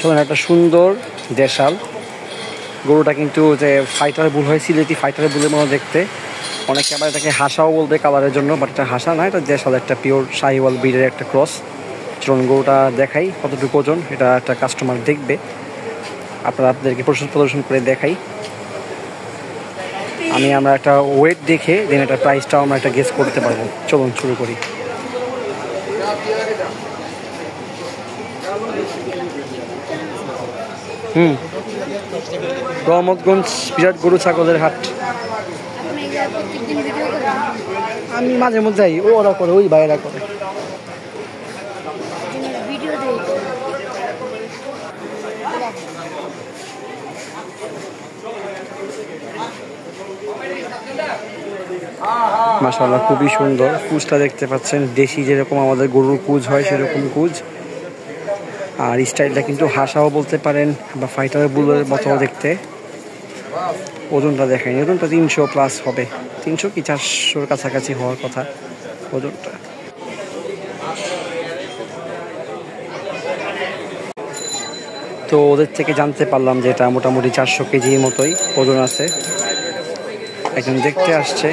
চলুন, একটা সুন্দর দেশাল গরুটা কিন্তু যে ফাইটার বুল হয়, সিলেটি ফাইটার বুলের মতো দেখতে। অনেকে আবার এটাকে হাসাও বলবে কালারের জন্য, বাট এটা হাসা না, এটা দেশাল একটা পিওর শাহিওয়াল ব্রিডের একটা ক্রস। চলুন গরুটা দেখাই কতটুকু ওজন, এটা একটা কাস্টমার দেখবে, আপনাদেরকে প্রদর্শন করে দেখাই। আমরা একটা ওয়েট দেখে দেন এটা প্রাইসটাও আমরা একটা গেস করতে পারবো। চলুন শুরু করি। রহমতগঞ্জ বিরাট গরু ছাগলের হাট। আমি মাঝে মধ্যে ওরা করে, ওই বাইরা করে। মাশাআল্লাহ, খুবই সুন্দর কুজটা দেখতে পাচ্ছেন, দেশি যেরকম আমাদের গরুর কুজ হয় সেরকম কুজ। আর স্টাইলটা কিন্তু হাসাও বলতে পারেন বা ফাইটার বুলের মতো দেখতে। ওজনটা দেখেন, ওজনটা 300 প্লাস হবে, 300 কি 400-র কাছাকাছি হওয়ার কথা ওজনটা। তো ওদের থেকে জানতে পারলাম যে এটা মোটামুটি 400 কেজির মতোই ওজন আছে। একজন দেখতে আসছে।